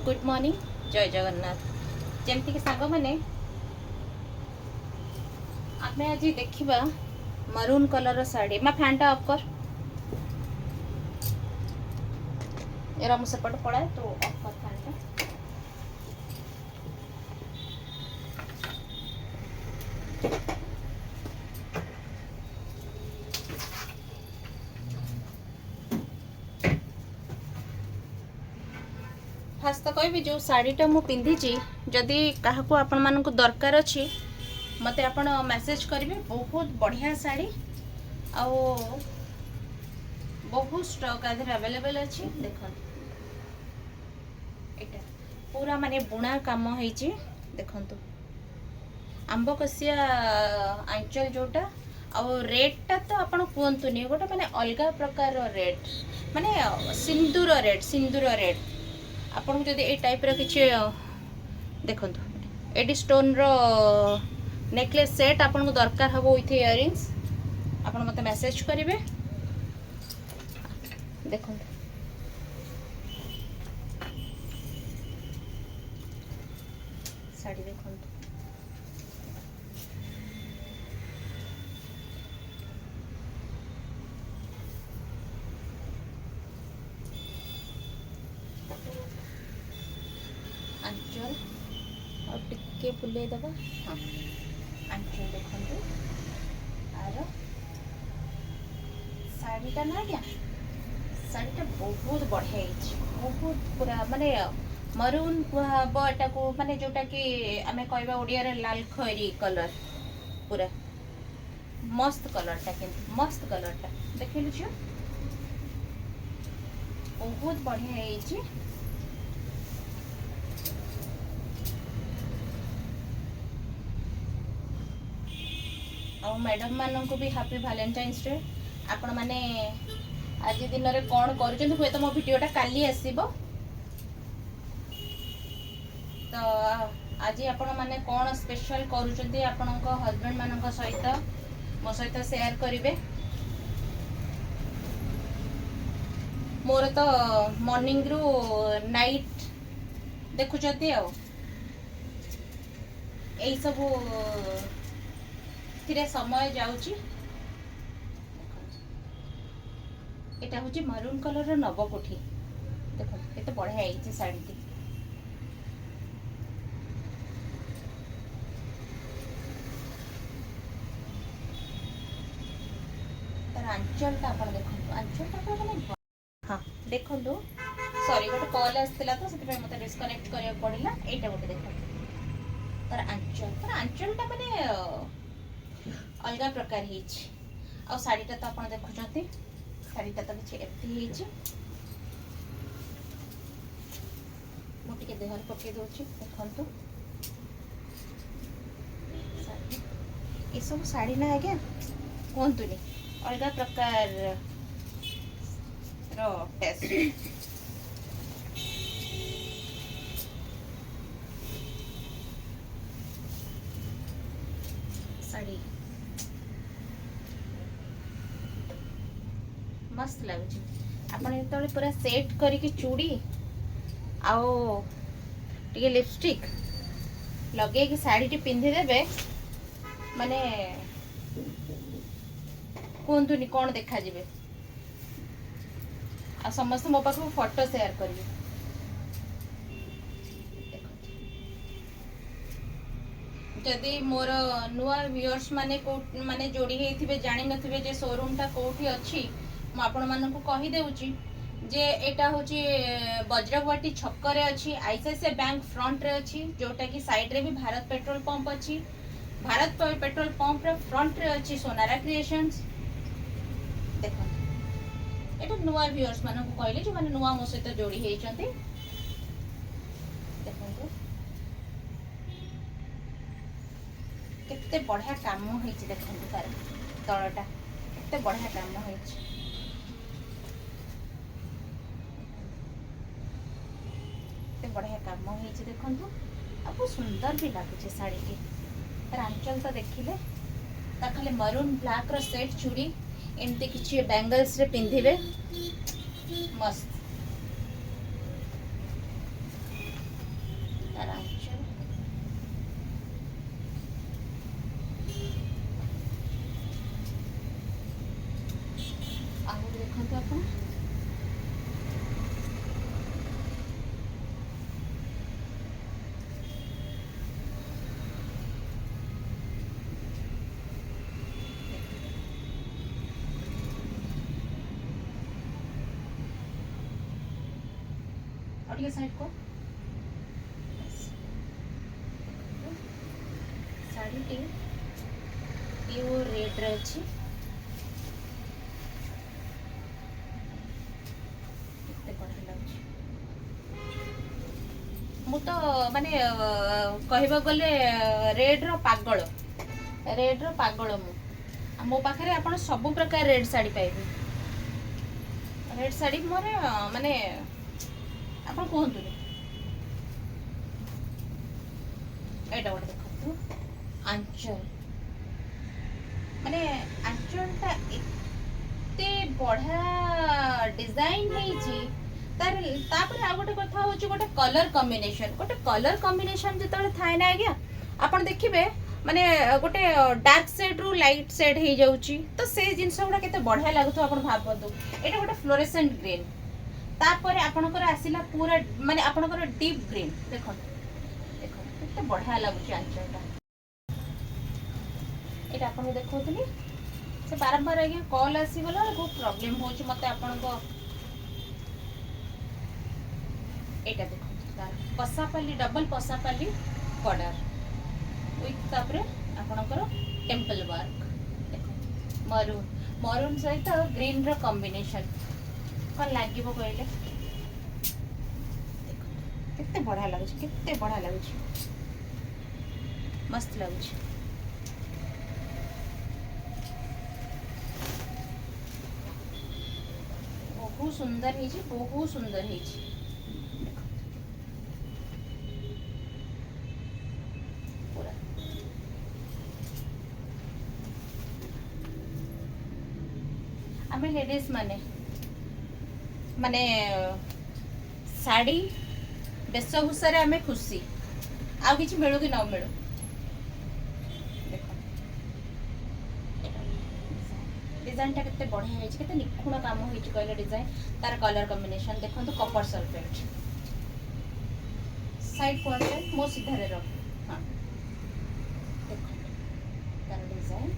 Good morning जय जगन्नाथ जमती कि सांग मैंने आम आज देखा मरून कलर शाढ़ी मा फैन टा ऑफ कर एरा मुझे सेपट पड़ाए तो ऑफ कर फैन टा फास्ट तो कहबी जो शाढ़ीटा मु पिंधि जदि क्या आपण मानक दरकार अच्छी मत आपण मेसेज करेंगे। बहुत बढ़िया शाढ़ी आओ बहुत स्टॉक आधे अवेलेबल अच्छी देख एटा पूरा माने बुणा काम होइची देखंतु आंब कसिया आंचल जोटा और रेटटा तो आपण कहतुनि गोटे माने अलग प्रकार रेट माने सिंदूर रेट आपन जदि ए टाइप रो किछि देखंतु एडी स्टोन रो नेकलेस सेट आपन को दरकार हबो विथ इयरिंग्स आपन मते मेसेज करिवे देखंतु साड़ी देखंतु आंचल और टिके बुले दबा हाँ आंचल देखंतु आर शाढ़ीटा ना क्या शाढ़ीटा बहुत बढ़िया बहुत पूरा माने मरून एटा को माने जोटा कि आमे कहबा ओडिया रे लाल खैरी कलर पूरा मस्त कलरटा किंतु मस्त कलरटा देखिलु छियो बहुत बढ़िया है और मैडम मानन को भी हैप्पी वैलेंटाइन्स डे आपण माने आज दिन रे कोन करूछन हुए तो मो वीडियोटा काली आसीबो तो आज आपण माने कोन स्पेशल करूछन आपण को हस्बैंड मानन सहित मो सहित शेयर करिवे मोर तो मॉर्निंग रु नाइट देखुछती आ एई सब थिरे समय जाउची एटा होची मरून कलर रो नवकोठी देखो एते बढ़िया आइची साड़ी टी तर आंचलटा आपण देखो आंचलटा माने हाँ देखो सॉरी गोटे कॉल आसला तो से मत डिस्कनेक्ट करिया पड़िला एटा गोटे देखो तर आंचलटा माने अलग प्रकार हिच आ साड़ीटा तो आपण देखुचंती साड़ीटा तो किसी एमती हिच मु टिके देहर पके दोछि देखंतु ये सब साड़ी ना आज्ञा कहतुनि अलग प्रकार रो टेस्ट साड़ी मस्त लगुच आपन जो पूरा सेट करके चूड़ी आओ टिके लिपस्टिक लगे कि साड़ी टी पिंधि देबे माने कहतुनि कौन देखा जिवे आ समस्त मो पाखु फोटो शेयर करिवे जदि मोर नुआ व्यूअर्स माने माने जोड़ी हेथिबे जानि नथिबे जे शोरूम टा कोठी अछि म आपण मानकु कहि देउची जे एटा होची वज्रवाटी छक्क रे अछि आईसीआईसीआई बैंक फ्रंट रे अछि जोटा कि साइड रे भी भारत पेट्रोल पंप अछि भारत पेट्रोल पंप रे फ्रंट रे अछि सोनारा क्रिएशंस देखो एटा नुआ व्यूअर्स मानकु कहले जे माने नुआ मो सहित जोड़ी हेइचंती देखंतु केते बढ़िया काम होइछि देखंतु तार तळटा केते बढ़िया काम होइछि केते बढ़िया काम होइछि देखंतु आ बहुत सुंदर भी लागुछि साड़ी के तार आंचल तो देखिले ता खाली मरून ब्लैक रो सेट चूड़ी एमती किछि बैंगल्स रे पिंधिबे मस्त रखिले साइड को साड़ी टी प्योर रेड रे अछि केते बढ़िया लाଗୁଛି मु तो माने कहबा गले रेड रो पागल मो पाखरे आपण सब प्रकार रेड साड़ी पाइबे रेड साड़ी मोर माने आपण कहंतु एटा गोटे देखंतु आंचल माने आंचलटा एते बढ़िया डिजाइन हेची तार तापर आ गोटे कथा होची गोटे कलर कॉम्बिनेशन जतले थाय ना आज्ञा आपण देखिबे माने गोटे डार्क शेड रु लाइट शेड हे जाउची तो से जिंस गुडा केते बढ़िया लागुतो आपण भाबंतु एटा गोटे फ्लोरेसेंट ग्रीन तापर आपनकर आसिला पूरा माने आपनकर डीप ग्रीन देखो केते बढ़िया लागुची आंचलटा एटा आपण देखौतली से बारंबार आज्ञा कॉल आसी गला बहुत प्रॉब्लम होची मते आपनको एटा देखो तार पसापाली डबल पसापाली बॉर्डर विथ तापरे आपनकर टेम्पल वर्क देखो मरून सहित ग्रीन रो कॉम्बिनेशन कोन लागिबो कहले देखो केते बढ़िया लागुची मस्त लागुची बहुत सुंदर हेची आमे लेडीज माने साड़ी वेशभूषा आमे खुशी आ किछि मिलू कि न मिलू डिजाइन टा केते बढ़िया हेछि केते निखुण काम होइछि कहले डिजाइन तार कलर कॉम्बिनेशन देखंतु कॉपर सल्फेट साइड को आसे मो सीधा रे रख हां देखो तार डिजाइन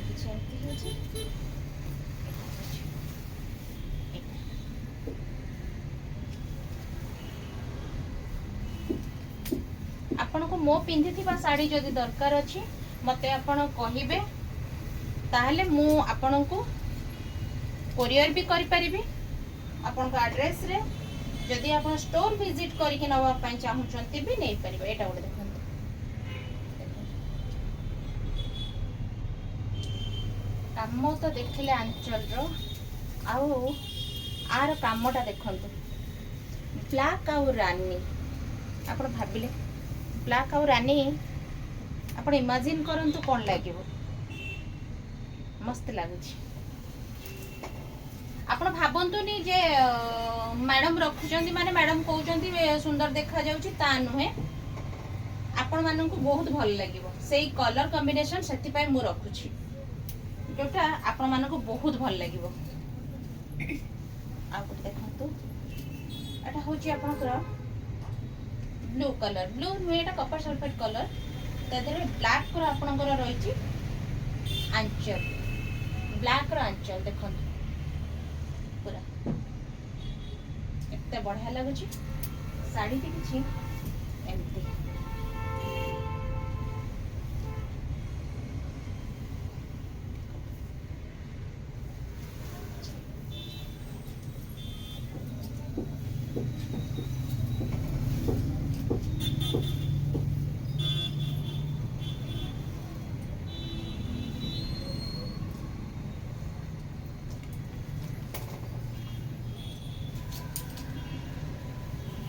किछि एंती हेछि आपण को मो पिंधिथिबा साड़ी जदि दरकार अछि मते आपण कहिबे ताहले मु आपण को कोरियर भी करि परिबी आपण को एड्रेस रे जदि आपण स्टोर विजिट करि के नवा पय चाहू चंती भी नै परिबे एटा गोटे देखंतु कामो तो देखिले आंचल रो आउ आर कामोटा देखंतु ब्लैक आउ रानी आपण भाबिले ब्लैक आउ रानी आपण इमेजिन करंतु कोन लागिवो मस्त लागुची आपण भाबंतुनी जे मैडम रखुचंदी माने मैडम कहउचंदी सुंदर देखा जाउची ता नुहे आपण मानन को बहुत भल लागिवो सेही कलर कॉम्बिनेशन सेति पय मु रखुची जोटा आपण मानन को बहुत भल लागिवो आ को देखंतु एटा होची आपनकर ब्लू कलर ब्लू नुएटा कॉपर सल्फेट कलर तादरे ब्लैक कर आपनकर रहिची आंचल ब्लैक रो आंचल देखो पूरा एते बढ़िया लागुची साड़ी के किछि एमती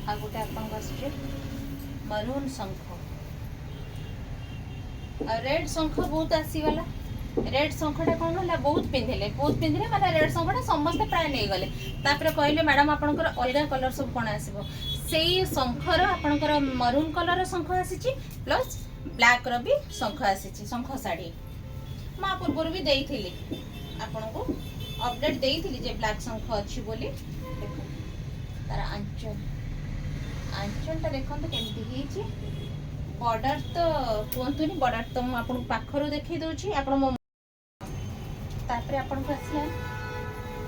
आ गोटे आप मरून शंख रेड शंख बहुत आसीगला रेड शंखटा कौन है बहुत पिंधिले माने रेड शंखटा समस्त प्राय नहीं गले तापर कहले मैडम आपनकर अलग कलर सब कोन आसीबो सेही शंखर आपनकर मरून कलर शंख आसीची प्लस ब्लैक रो भी शंख आसीची शंख साड़ी मा पूर्व भी देइथिली आपनको अपडेट देइथिली जे ब्लैक शंख अछि बोली देखो तार आंचलटा देखंतु केमती हेची बॉर्डर तो कहतुनी बॉर्डर तो मु आपन पाखरो देखै दोची आपन मो तापर आपन को आसला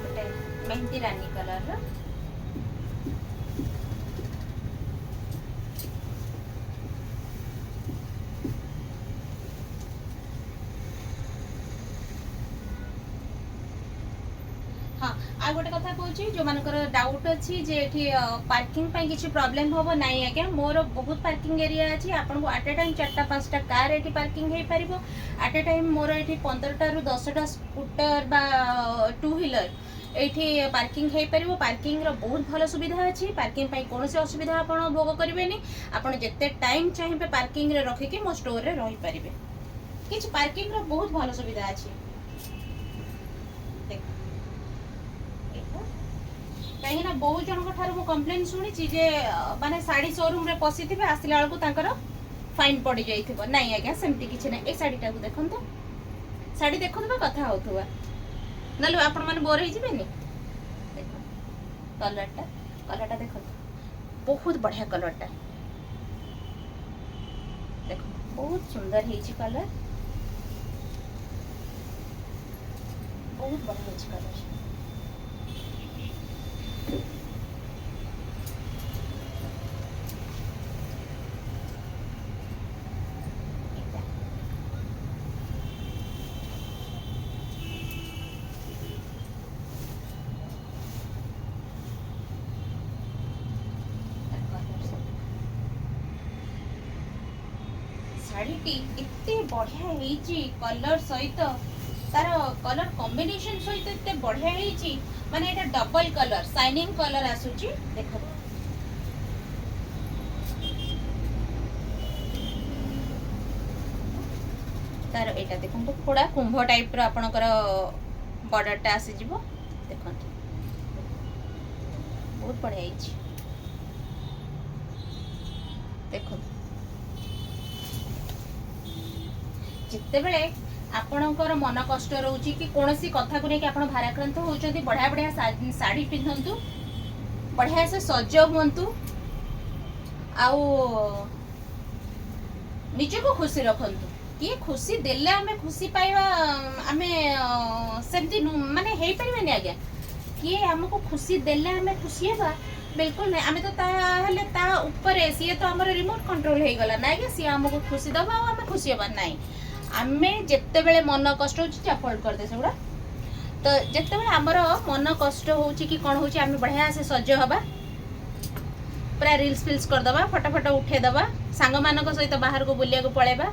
गोटे मेहंदी रानी कलर रो आ गोटे कथा कहूँ जो मानकर डाउट अच्छी जे एठी पार्किंग पाई किसी प्रॉब्लम होबो नहीं आज्ञा मोर बहुत पार्किंग एरिया अच्छी आपको एट ए टाइम 4-5टा कार एठी पार्किंग हो पार एट ए टाइम मोर एठी 15टा रू 10टा स्कूटर बा टू व्हीलर एठी पार्किंग हो पार पार्किंग रो बहुत भल सुविधा अच्छी पार्किंग पाई कौन से असुविधा आपड़ भोग करेंगे आपड़ जिते टाइम चाहिए पार्किंग रे रखिकी मो स्टोर रे रही पारे किसी पार्किंग रो बहुत भल सुविधा अच्छी कहीं ना बहुत जन ठार मु कंप्लेन शुणी जे माने साड़ी शोरूम रे पसी थे आसला बेलू फाइन पड़ जाइथिबो नहीं आज्ञा सेमती किछि ना ए साड़ीटा को देखन तो साड़ी देखन बा कथा होतुवा नलो आपण माने बोर ही जिबेनी देखो कलरटा देखो बहुत बढ़िया कलरटा देखो बहुत सुंदर हेछि कलर बहुत बढ़िया हेछि कलर शाढ़ीटी एते बढ़िया हेची कलर सहित तार कलर कॉम्बिनेशन सहित एते बढ़िया हेची माने एटा डबल कलर शाइनिंग कलर आसुची देखो तार एटा देखो तो थोड़ा कुंभ टाइप रो आपनकर बॉर्डरटा आसी जिवो देखो बहुत बढ़िया हेची देखो जिते बेले आपणकर मन कष्ट रोची कि कौन सी कथा को लेकिन आप भाराक्रांत होती बढ़िया बढ़िया शाढ़ी पिंधतु बढ़िया से सज हुंतु आउ निजको खुशी रखतु किए खुशी देले आमे खुशी पाइबा आमे सेमती माने हेई परिबेनी आज्ञा किए हमको खुशी देले आमे खुशी हेबा बिल्कुल नहीं आमे तो ता ऊपर सी तो हमर रिमोट कंट्रोल हे गला ना सी हमको खुशी दबा आ आमे खुशी हेबा नहीं आमे जिते बेले मन कष्ट होची फोल्ड कर दे सेगुड़ा तो जिते बेले हमर मन कष्ट होची कि कोन होची आमे बढ़िया से सज हबा पूरा रील्स फिल्स कर दबा फोटो फोटो उठे दबा सांग मानक सहित बाहर को बुलिया को पळेबा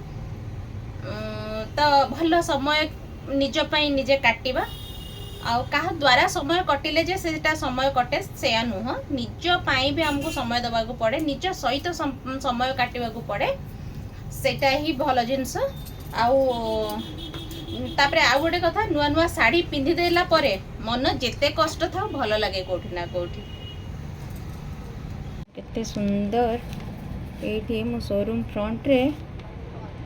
तो भल समय निज पई निजे काटिबा आ कहा द्वारा समय कटिले जे सेटा समय कटे से नुह निज पई भी हमको समय दबा को पड़े निज सहित समय काटिबा को पड़े सेटा ही भल जिंस आउ तापरे आ गोटे कथा नुआ नुआ साड़ी पिंधि देला परे मन जेते कष्ट था भल लगे कोठी ना कोठी केते सुंदर एठी मो शोरूम फ्रंट रे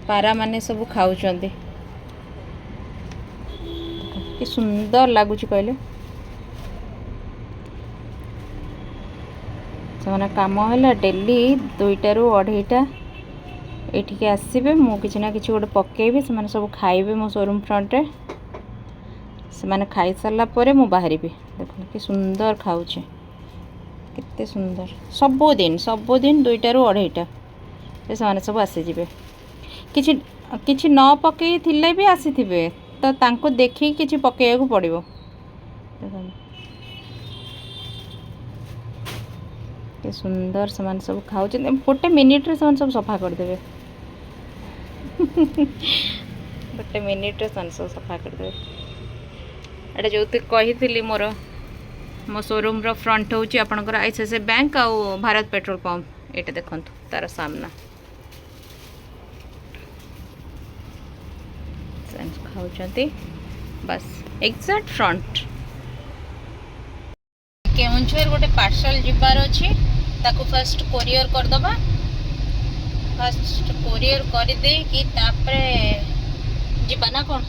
पारा माने सब खाउचंदी कि सुंदर लागुची कहले से काम है डेली 2टा रू 2:30 एठिके आसबे मु किसी ना किसी गोटे पकेबी से सब खाइबे मो शोरूम फ्रंट रे से खाई सारा पर मु बाहरी देखो कि सुंदर खाऊचे केते सुंदर सबुदिन 2टा रू 2:30 से सब आसीजे किछि किछि न पकई थिले भी आसीथिबे तो तांको देखि किछि पकेया को पड़िबो देखो के सुंदर से सब खाऊचे गोटे मिनिट रे सब सफा कर देबे गोटे मिनिट रे सब सफा कर देबे एटा जो कही मोर मो शोरूम रो फ्रंट होची आपनकर आईसीआईसीआई बैंक आ भारत पेट्रोल पंप एटा देखंतु तार सामना खाऊचंती बस एग्जैक्ट फ्रंट केउंझर गोटे पार्सल जिबार अछि ताको फर्स्ट कोरियर कर दबा फर्स्ट कोरियर कर दे कि तापरे जिबा ना कोन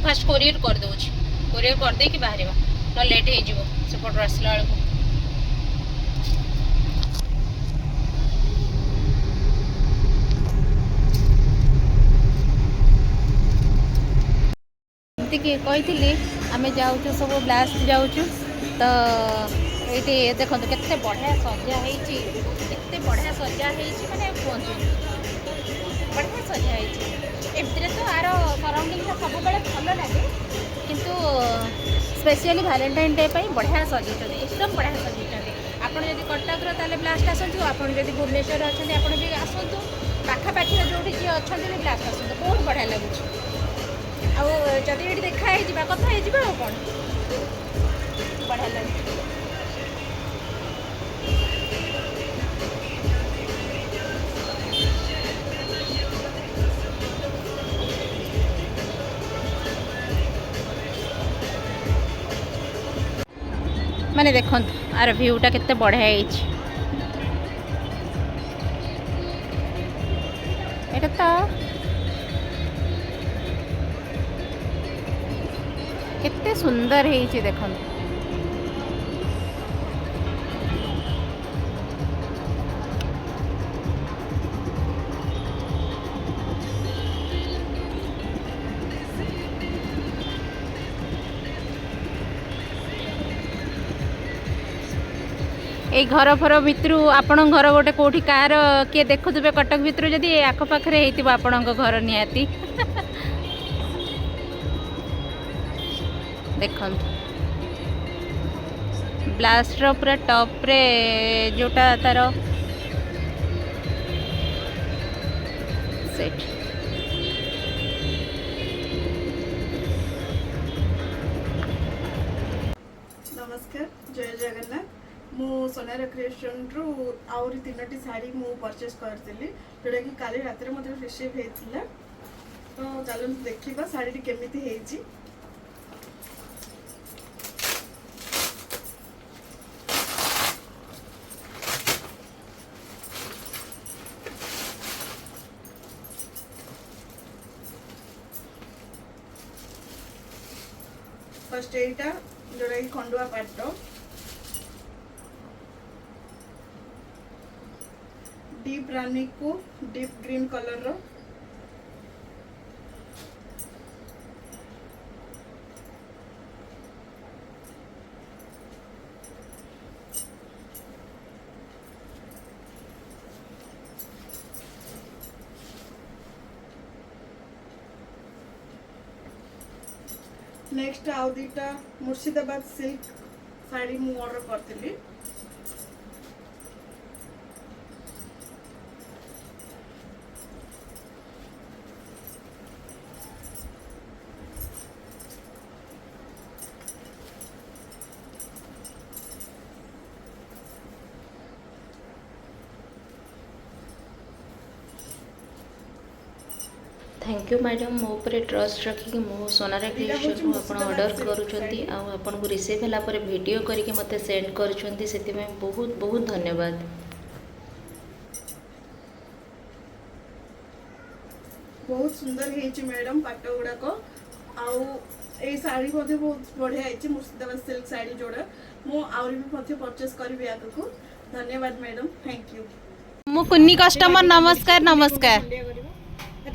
फर्स्ट कोरियर कर दोछि कोरियर कर दे कि बाहरिबा न लेट हे जिवो से फोटो आसला बेलू कि कही आमे जाऊँ सब ब्लास्ट जाऊँ तो ये देखो केते बढ़िया सजा होती केते बढ़िया सजा होती माने कहतु बढ़िया सजा होती एमती तो आर सराउंडिंग सब बड़े भल लगे किंतु स्पेशली वैलेंटाइन डे बढ़िया सजाई एकदम बढ़िया सजाई आपड़ जब कटक ताले ब्लास्ट आसतु आपड़ जब भुवनेश्वर अच्छा आपड़ भी आसतु पाखापाखि जो जी अच्छा ब्लास्ट आसतु बहुत बढ़िया लगुच आदि ये देखाई कथा हो कौन बढ़िया लगे माने देखो आर व्यूटा केते बढ़िया एटा तो केते सुंदर है देखो এই घर फर भितर आपण घर गोटे कौटी कार किए देखुवे कटक भितर जदि आखपाखे होती आपण घर निहाती देख ब्लास्टर पूरा टॉप रे जोटा तार सेट नमस्कार जय जगन्नाथ मु सोनार क्रिएशन रु आउरी 3टी साड़ी मु परचेस करथिली जोटा कि काली रात रे मते रिसीव हेतिला तो चलो देखिबा साड़ी केमिति हेछि फर्स्ट एटा जोटा कि खंडुआ पाट डीप रानी को डीप ग्रीन कलर रो नेक्स्ट आउ दीटा मुर्शिदाबाद सिल्क साड़ी मु ऑर्डर करथिली थैंक यू मैडम मो पर ट्रस्ट रखिक मो सोनार क्रिएशन को आप ऑर्डर करुँच आपन को रिसीव होला पर वीडियो करके मते सेंड करुँच से बहुत बहुत धन्यवाद। बहुत सुंदर है मैडम पाट गुड़ाक आउ ए साड़ी बहुत बढ़िया है मुर्शिदाबाद सिल्क साड़ी जोड़ा मु आउरी भी परचेस करी आगको धन्यवाद मैडम थैंक यू मु कुन्नी कस्टमर नमस्कार नमस्कार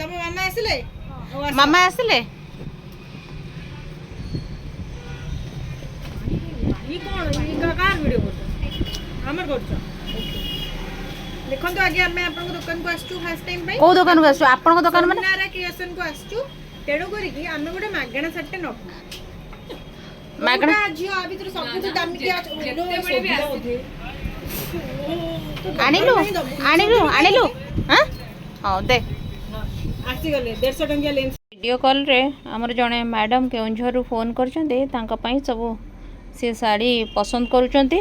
तमे मामा आसिले मामा आसिले ई कोन ई कार वीडियो करछ हमर करछ देखन तो आगे हमें आपन दुकान को आछू फर्स्ट टाइम पे को दुकान को आछू आपन को दुकान माने नारा क्रिएशन को आछू तेडो करी कि हमें गोटे मागणा सेट न मागणा जियो आ भीतर सब कुछ दाम के आनिलु हां हां दे आसी गले 150 टंकिया लेंस वीडियो कॉल रे हमर जने मैडम केउंझर फोन करछन्ते तांका पई सब से साड़ी पसंद करूछन्ते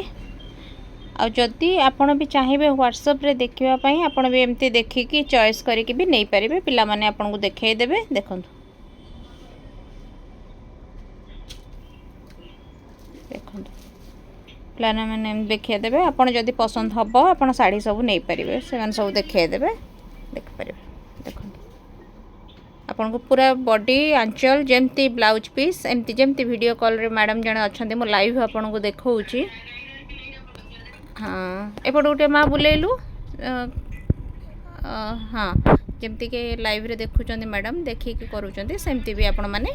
आ जदि आपण भी चाहिए व्हाट्सएप रे देखिबा पई आपण भी एमती देखिकी चॉइस करिके भी नहीं पारिबे पिला माने आपण को देखाई देबे देखंतु देखंतु पिला माने देखाई देबे आपण जदि पसंद हबो आपण साड़ी सब नहीं पारिबे से माने सब देखाई देबे देख पारिबे देखंतु आपन को पूरा बॉडी आंचल जेमती ब्लाउज पीस एमती जेमती वीडियो कॉल रे मैडम जने अच्छे मो लाइव आपन को देखौची हाँ एपट गोटे माँ बुलेलु हाँ जमती के लाइव रे देखुचंदी मैडम देखिकी करूचंदी सेमती भी आपण माने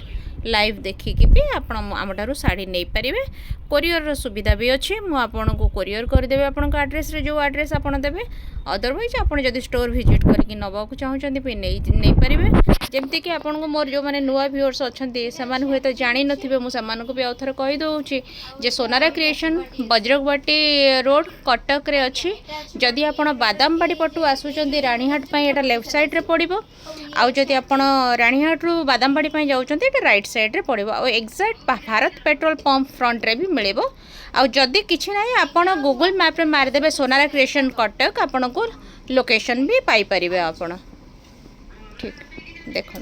लाइव देखिकी भी आपण आमठारु साड़ी नहीं पारिबे कोरियर रो सुविधा भी अछि मु आपण को कोरियर कर देबे आपण को एड्रेस रे जो एड्रेस आपण देबे अदरवाइज आपण जदी स्टोर विजिट करके नबा को चाहउचंदी भी नहीं पारिबे जमती कि आपण को मोर जो माने नुआ व्यूअर्स अछंती समान हुए तो जानि नथिबे मु समान को भी आउथर कहि दउची जे सोनारा क्रिएशन बज्रगबाटी रोड कटक रे अछि। जदि आपण बादामबाड़ी पटु आसुचंती रानीहाट पई एटा लेफ्ट साइड रे पड़िबो आउ जदि आपण रानीहाट रु बादामबाड़ी पई जाउचंती एटा राइट साइड रे पड़िबो आ exact Bharat petrol pump front रे भी मिलेबो। आ जदि किछि नाही आपण गूगल मैप रे मार देबे सोनारा क्रिएशन कटक आपण को लोकेशन भी पाई परिबे आपण। ठीक देखो।